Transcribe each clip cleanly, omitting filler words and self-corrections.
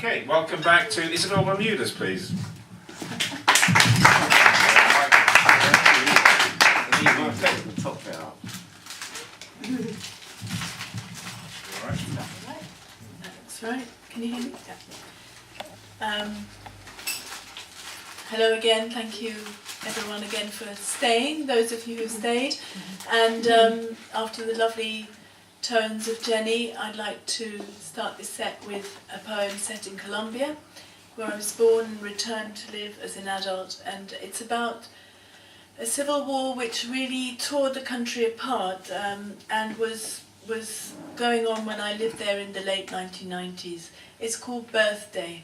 Okay, welcome back to Isabel Bermudez, please. Take the top bit up. That's right. Can you hear me? Yeah. Hello again. Thank you, everyone, again for staying. Those of you who stayed, and after the lovely tones of Jenny, I'd like to start this set with a poem set in Colombia, where I was born and returned to live as an adult, and it's about a civil war which really tore the country apart and was going on when I lived there in the late 1990s. It's called Birthday.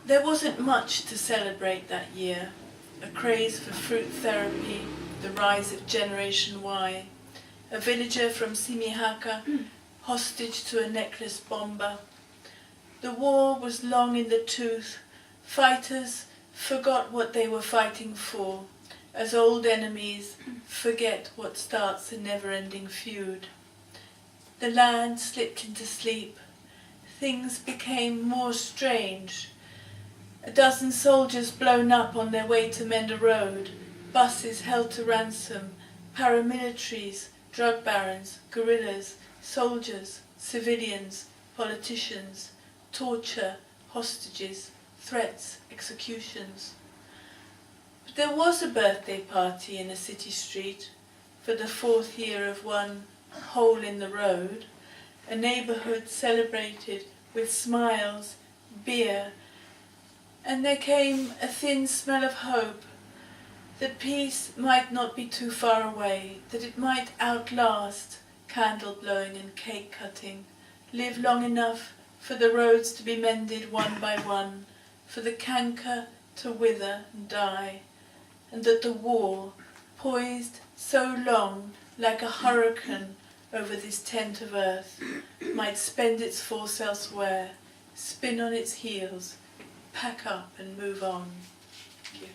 There wasn't much to celebrate that year. A craze for fruit therapy, the rise of Generation Y, a villager from Simihaka, hostage to a necklace bomber. The war was long in the tooth. Fighters forgot what they were fighting for, as old enemies forget what starts a never-ending feud. The land slipped into sleep. Things became more strange. A dozen soldiers blown up on their way to mend a road, buses held to ransom, paramilitaries, drug barons, guerrillas, soldiers, civilians, politicians, torture, hostages, threats, executions. But there was a birthday party in a city street for the 4th year of one hole in the road, a neighbourhood celebrated with smiles, beer, and there came a thin smell of hope that peace might not be too far away, that it might outlast candle blowing and cake cutting, live long enough for the roads to be mended one by one, for the canker to wither and die, and that the war, poised so long like a hurricane over this tent of earth, might spend its force elsewhere, spin on its heels, pack up and move on. Thank you.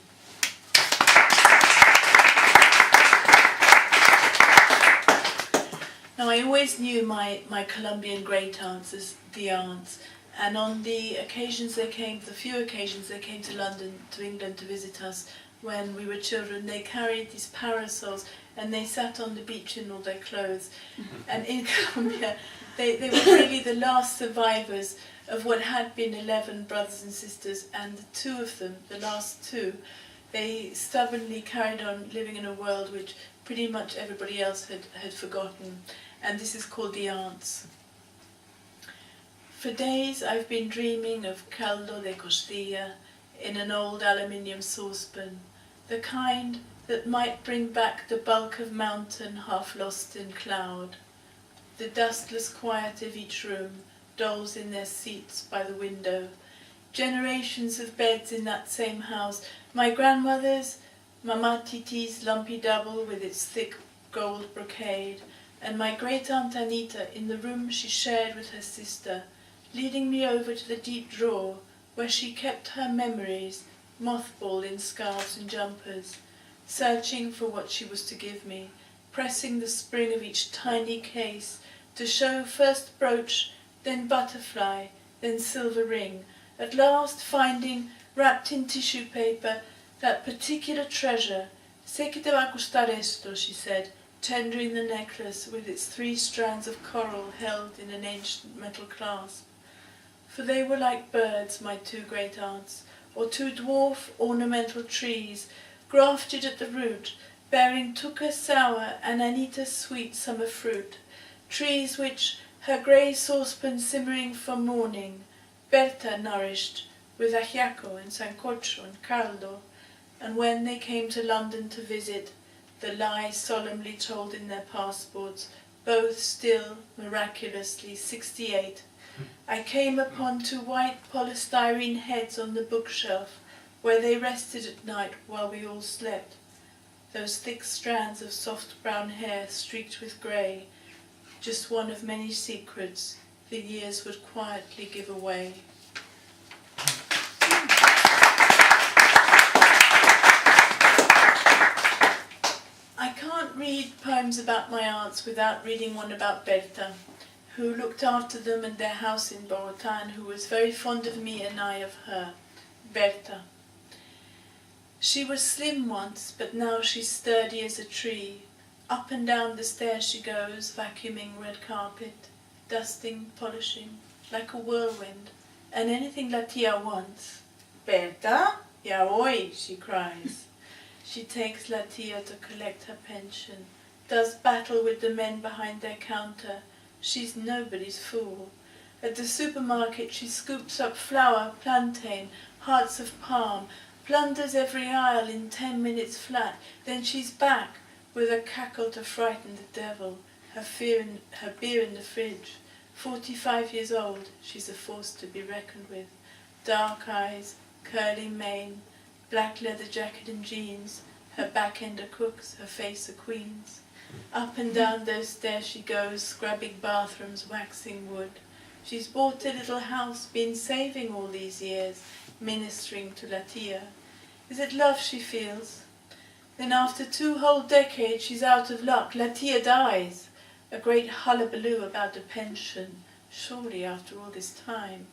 Now, I always knew my Colombian great aunts as the aunts, and on the occasions they came, the few occasions they came to London, to England to visit us when we were children, they carried these parasols and they sat on the beach in all their clothes. And in Colombia, they were really the last survivors of what had been 11 brothers and sisters, and the two of them, the last two, they stubbornly carried on living in a world which pretty much everybody else had forgotten. And this is called The Aunts. For days I've been dreaming of caldo de costilla in an old aluminium saucepan, the kind that might bring back the bulk of mountain half lost in cloud. The dustless quiet of each room, dolls in their seats by the window, generations of beds in that same house, my grandmother's, Mama Titi's lumpy double with its thick gold brocade, and my great-aunt Anita in the room she shared with her sister, leading me over to the deep drawer where she kept her memories, mothballed in scarves and jumpers, searching for what she was to give me, pressing the spring of each tiny case to show first brooch, then butterfly, then silver ring, at last finding, wrapped in tissue paper, that particular treasure. "Sé que te va a gustar esto," she said, tendering the necklace with its 3 strands of coral held in an ancient metal clasp. For they were like birds, my 2 great aunts, or 2 dwarf ornamental trees, grafted at the root, bearing Tuca sour and Anita sweet summer fruit, trees which, her grey saucepan simmering for morning, Berta nourished with ajiaco and sancocho and caldo, and when they came to London to visit, the lie solemnly told in their passports, both still miraculously 68, I came upon 2 white polystyrene heads on the bookshelf, where they rested at night while we all slept, those thick strands of soft brown hair streaked with grey, just one of many secrets the years would quietly give away. I can't read poems about my aunts without reading one about Berta, who looked after them and their house in Bogota, and who was very fond of me and I of her, Berta. She was slim once, but now she's sturdy as a tree. Up and down the stairs she goes, vacuuming red carpet, dusting, polishing, like a whirlwind. And anything La Tia wants. Berta, ya voy, she cries. She takes La Tia to collect her pension, does battle with the men behind their counter. She's nobody's fool. At the supermarket she scoops up flour, plantain, hearts of palm, plunders every aisle in 10 minutes flat. Then she's back with a cackle to frighten the devil, her beer in the fridge. 45 years old, she's a force to be reckoned with. Dark eyes, curly mane, black leather jacket and jeans, her back end a cook's, her face a queen's. Up and down those stairs she goes, scrubbing bathrooms, waxing wood. She's bought a little house, been saving all these years, ministering to La Tia. Is it love she feels? Then after 2 whole decades she's out of luck. La Tia dies. A great hullabaloo about a pension. Surely after all this time.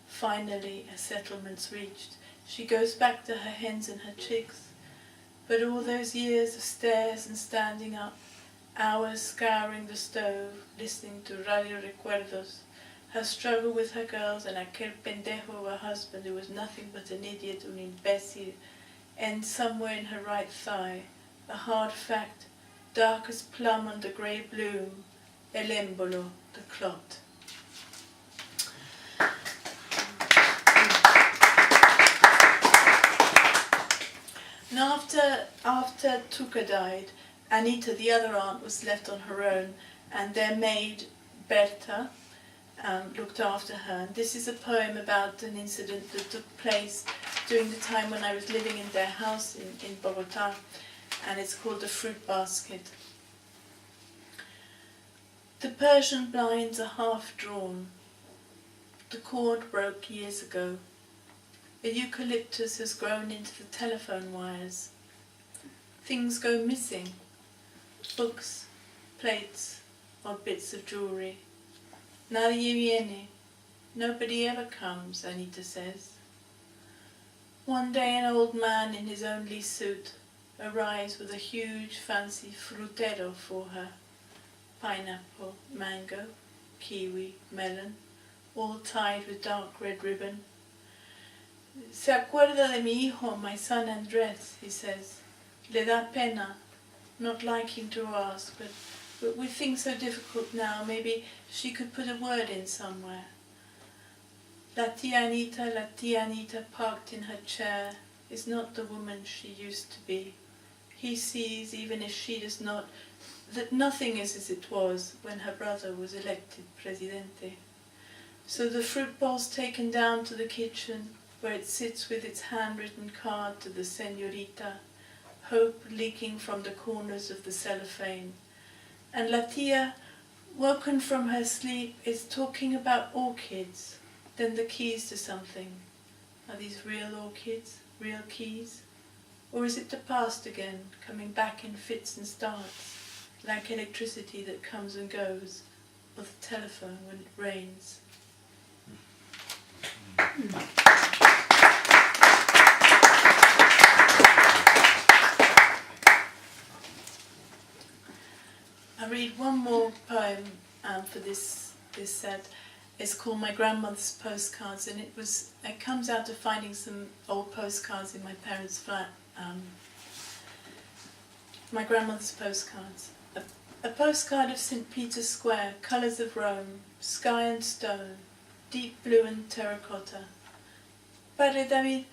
Finally a settlement's reached. She goes back to her hens and her chicks. But all those years of stairs and standing up, hours scouring the stove, listening to Radio Recuerdos, her struggle with her girls and aquel pendejo of a husband who was nothing but an idiot, un imbécil, ends somewhere in her right thigh, a hard fact, dark as plum under grey bloom, el émbolo, the clot. And after Tuca died, Anita, the other aunt, was left on her own, and their maid, Berta, looked after her. And this is a poem about an incident that took place during the time when I was living in their house in Bogota, and it's called The Fruit Basket. The Persian blinds are half drawn. The cord broke years ago. A eucalyptus has grown into the telephone wires. Things go missing. Books, plates, or bits of jewelry. Nadie viene. Nobody ever comes, Anita says. One day an old man in his only suit arrives with a huge fancy frutero for her. Pineapple, mango, kiwi, melon, all tied with dark red ribbon. Se acuerda de mi hijo, my son Andres, he says. Le da pena, not liking to ask, but with things so difficult now, maybe she could put a word in somewhere. La tia Anita parked in her chair, is not the woman she used to be. He sees, even if she does not, that nothing is as it was when her brother was elected presidente. So the fruit bowl's taken down to the kitchen, where it sits with its handwritten card to the señorita, hope leaking from the corners of the cellophane. And La Tia, woken from her sleep, is talking about orchids, then the keys to something. Are these real orchids, real keys? Or is it the past again, coming back in fits and starts, like electricity that comes and goes, or the telephone when it rains? I read one more poem for this set. It's called My Grandmother's Postcards, and it comes out of finding some old postcards in my parents' flat. My grandmother's postcards. A postcard of St. Peter's Square, colours of Rome, sky and stone, deep blue and terracotta. Padre David,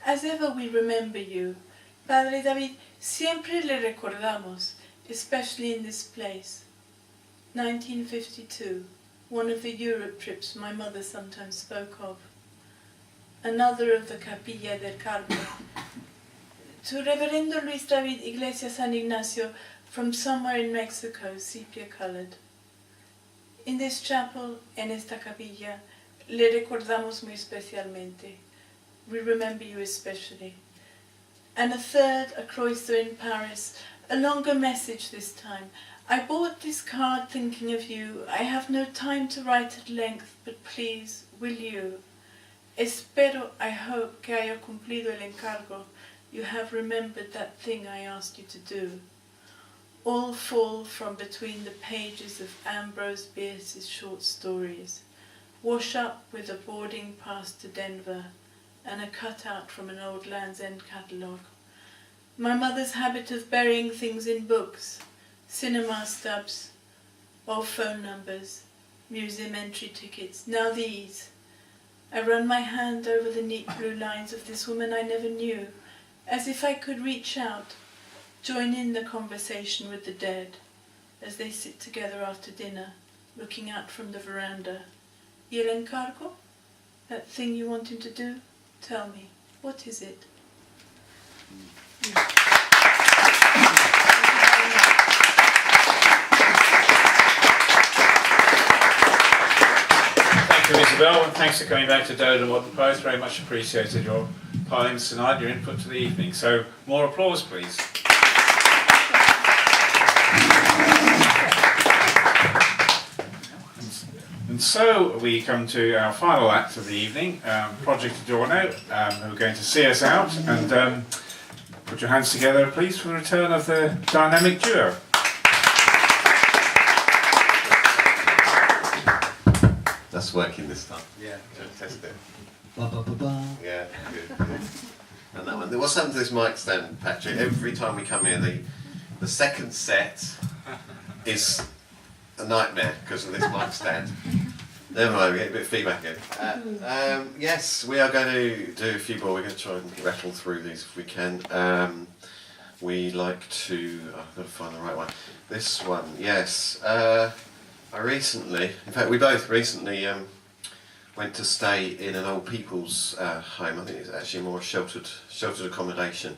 as ever we remember you. Padre David, siempre le recordamos, especially in this place. 1952, one of the Europe trips my mother sometimes spoke of. Another of the Capilla del Carmen. To Reverendo Luis David Iglesia San Ignacio from somewhere in Mexico, sepia-colored. In this chapel, en esta capilla, le recordamos muy especialmente. We remember you especially. And a third, a cloister in Paris, a longer message this time. I bought this card thinking of you. I have no time to write at length, but please, will you? Espero, I hope, que haya cumplido el encargo. You have remembered that thing I asked you to do. All fall from between the pages of Ambrose Bierce's short stories. Wash up with a boarding pass to Denver and a cutout from an old Land's End catalogue. My mother's habit of burying things in books, cinema stubs, or phone numbers, museum entry tickets. Now these. I run my hand over the neat blue lines of this woman I never knew, as if I could reach out, join in the conversation with the dead, as they sit together after dinner, looking out from the veranda. Y el encargo? That thing you want him to do? Tell me, what is it? Thank you, Isabel, and thanks for coming back to Dodo Modern Poets. Very much appreciated your poems tonight, your input to the evening. So, more applause, please. And so we come to our final act of the evening, Project Adorno, who are going to see us out. And put your hands together, please, for the return of the dynamic duo. That's working this time. Yeah. Test it. Ba, ba, ba, ba. Yeah, good. And that one. What's happened to this mic stand, Patrick? Every time we come here, the second set is a nightmare because of this mic stand. Never mind, we get a bit of feedback again. Yes, we are going to do a few more. We're going to try and rattle through these if we can. We like to... I've got to find the right one. This one, yes. I recently, in fact we both recently went to stay in an old people's home. I think it's actually more sheltered accommodation